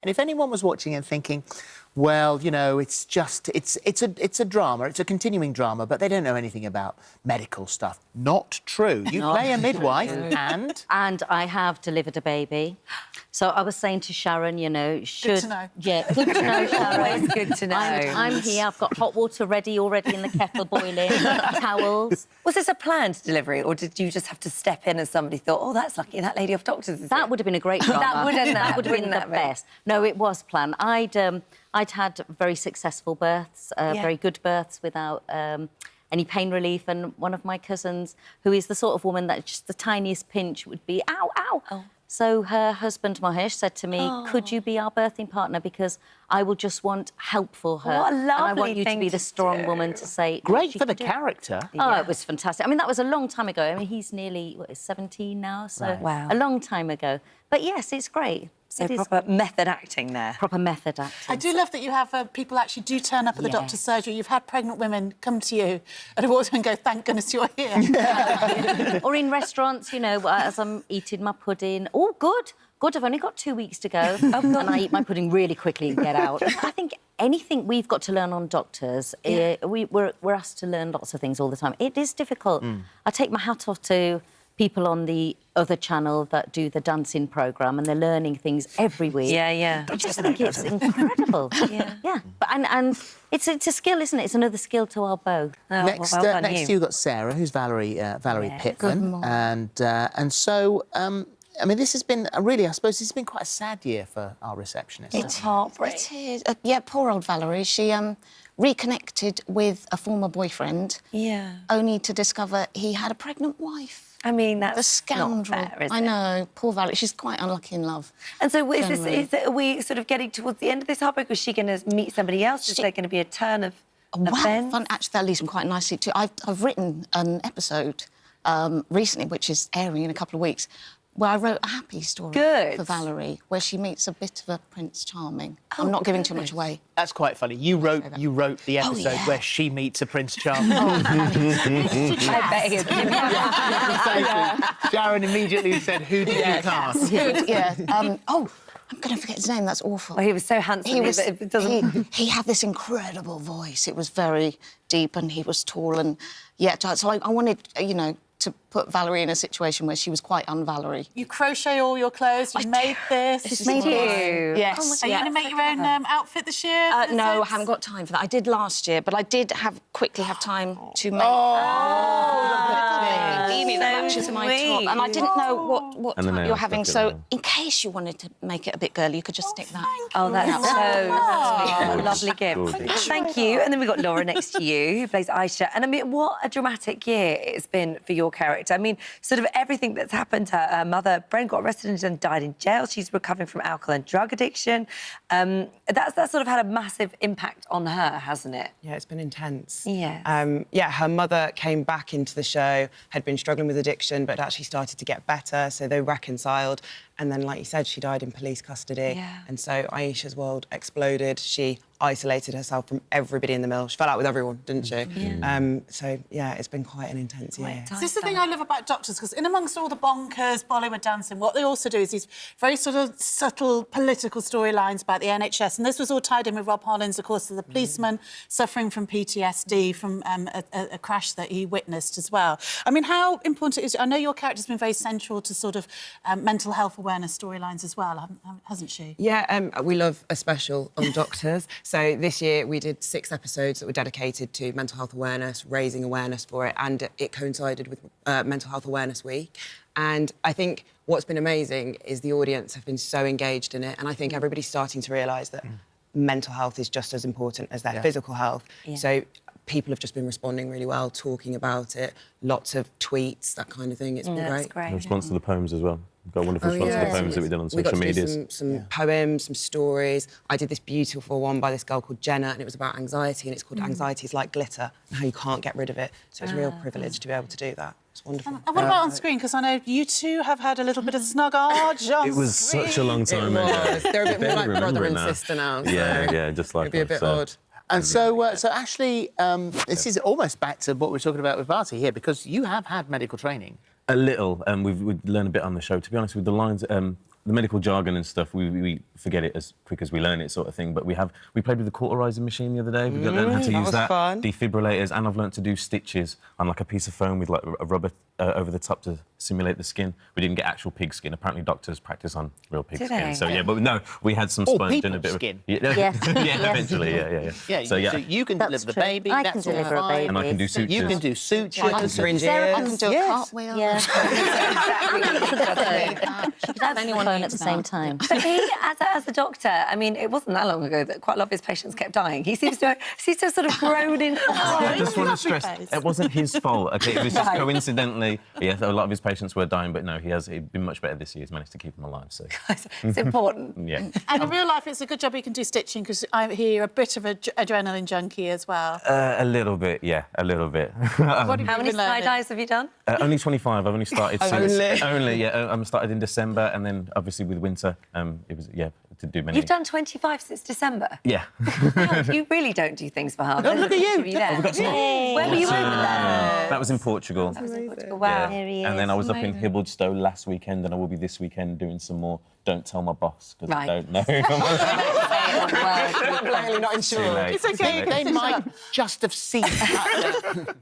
And if anyone was watching and thinking, well, you know, it's a drama, it's a continuing drama, but they don't know anything about medical stuff. Not true. You play a midwife and... And I have delivered a baby. So I was saying to Sharon, you know, Good to know. Yeah, good to know, Sharon. Always good to know. I'm here, I've got hot water ready already in the kettle boiling, towels. Was this a planned delivery, or did you just have to step in as somebody thought, oh, that's lucky, that lady off doctors is That would have been a great drama. that would have been the best. No, it was planned. I'd had very successful births, very good births without any pain relief, and one of my cousins, who is the sort of woman that just the tiniest pinch would be, ow, ow. Oh. So her husband, Mahesh, said to me, could you be our birthing partner, because I will just want help for her. What a lovely and I want you to thing be the strong woman to say... Great for the character. Oh, it was fantastic. I mean, that was a long time ago. I mean, he's nearly, 17 now, so Wow. a long time ago. But, yes, it's great. So proper method acting there. Proper method acting. I do love that you have people actually do turn up at the doctor's surgery. You've had pregnant women come to you at a water and go, thank goodness you're here. Or in restaurants, you know, as I'm eating my pudding. Oh, good. Good, I've only got 2 weeks to go. And I eat my pudding really quickly and get out. I think anything we've got to learn on doctors, we're asked to learn lots of things all the time. It is difficult. I take my hat off to people on the other channel that do the dancing programme, and they're learning things every week. Yeah. I just think it's incredible. Yeah. But, and it's a skill, isn't it? It's another skill to our bow. Oh, Next, well done next you've got Sarah, who's Valerie Pittman. And so... I mean, this has been really, I suppose, this has been quite a sad year for our receptionist. It's heartbreaking. It is. Yeah, poor old Valerie. She reconnected with a former boyfriend. Yeah. Only to discover he had a pregnant wife. I mean, that's the scoundrel. not fair, is it? I know, poor Valerie. She's quite unlucky in love. And so are we sort of getting towards the end of this heartbreak? Was she going to meet somebody else? Is there going to be a turn of events? Fun. Actually, that leads me quite nicely too. I've written an episode recently, which is airing in a couple of weeks, where I wrote a happy story for Valerie, where she meets a bit of a Prince Charming. I'm not giving too much away. That's quite funny. You wrote the episode where she meets a Prince Charming. I bet he Sharon immediately said, who did you cast? I'm going to forget his name, that's awful. Well, he was so handsome. He had this incredible voice. It was very deep and he was tall and... so I wanted, you know, to put Valerie in a situation where she was quite un-Valerie. You crochet all your clothes, you made this. This is Made nice. you? Yes. Are you going to make your own outfit this year? No, I haven't got time for that. I did last year, but I did quickly have time to make... Bikini that matches my top. And I didn't know what type you're having, so in case you wanted to make it a bit girly, you could just stick that. Oh, that's so lovely gift. Thank you. And then we've got Laura next to you, who plays Aisha. And I mean, what a dramatic year it's been for your character. I mean, sort of everything that's happened to her. Her mother, Bren, got arrested and died in jail. She's recovering from alcohol and drug addiction. That's sort of had a massive impact on her, hasn't it? Yeah, it's been intense. Yeah. Her mother came back into the show, had been struggling with addiction, but actually started to get better, so they reconciled. And then, like you said, she died in police custody. Yeah. And so Aisha's world exploded. She isolated herself from everybody in the mill. She fell out with everyone, didn't she? So, yeah, it's been quite an intense year. This is the thing I love about doctors, because in amongst all the bonkers, Bollywood dancing, what they also do is these very sort of subtle political storylines about the NHS. And this was all tied in with Rob Hollins, of course, the policeman suffering from PTSD from a crash that he witnessed as well. I mean, how important is it? I know your character's been very central to sort of mental health awareness storylines as well, hasn't she? Yeah, we love a special on doctors. So this year we did 6 episodes that were dedicated to mental health awareness, raising awareness for it, and it coincided with Mental Health Awareness Week. And I think what's been amazing is the audience have been so engaged in it, and I think everybody's starting to realise that mental health is just as important as their physical health. So people have just been responding really well, talking about it, lots of tweets, that kind of thing. It's been great. In response to the poems as well. We've got a wonderful response to the poems that we've done on social media. We got some poems, some stories. I did this beautiful one by this girl called Jenna, and it was about anxiety, and it's called Anxiety is Like Glitter, and how you can't get rid of it. So it's a real privilege to be able to do that. It's wonderful. And what about on screen? Because I know you two have had a little bit of snuggage on It was such a long time ago. They're a bit more like brother and now. sister now. Yeah, just like it'd be a bit odd. And so Ashley, this is almost back to what we're talking about with Bharti here, because you have had medical training. A little, we've learned a bit on the show. To be honest, with the lines, the medical jargon and stuff, we forget it as quick as we learn it, sort of thing. But we played with the cauterizing machine the other day. We learned how to use that. Fun. Defibrillators, and I've learned to do stitches on like a piece of foam with like a rubber over the top to simulate the skin. We didn't get actual pig skin. Apparently, doctors practice on real pig skin. So yeah, but no, we had some sponge and a bit skin. of Yes. yeah, eventually, yeah. So you can deliver the true. baby. I that's can all deliver a fine. baby. and I can do sutures. You can do sutures. I can syringes. I can do a cartwheel. Yeah. She could have Anyone phone at the same time. But he, as a doctor, I mean, it wasn't that long ago that quite a lot of his patients kept dying. He seems to have sort of grown in. I just want to stress, face. it wasn't his fault. Okay, it was just coincidentally. Yes, a lot of his patients were dying, but no, he's been much better this year. He's managed to keep them alive. So It's important. yeah. And in real life, it's a good job you can do stitching because I hear you're a bit of an adrenaline junkie as well. A little bit, yeah, a little bit. What have How you many been learning? skydives have you done? Only 25. I've only started since. Only? Only, yeah. I started in December, and then obviously with winter, it was to do many. You've done 25 since December. Yeah. Wow, you really don't do things for Harvard. look at you. Where were you over there? That was in Portugal. Wow. Yeah. And then I was up in Hibblestone last weekend, and I will be this weekend doing some more Don't Tell My Boss, because I don't know. Blatantly not Too insured. late. It's okay. They might just have seen that.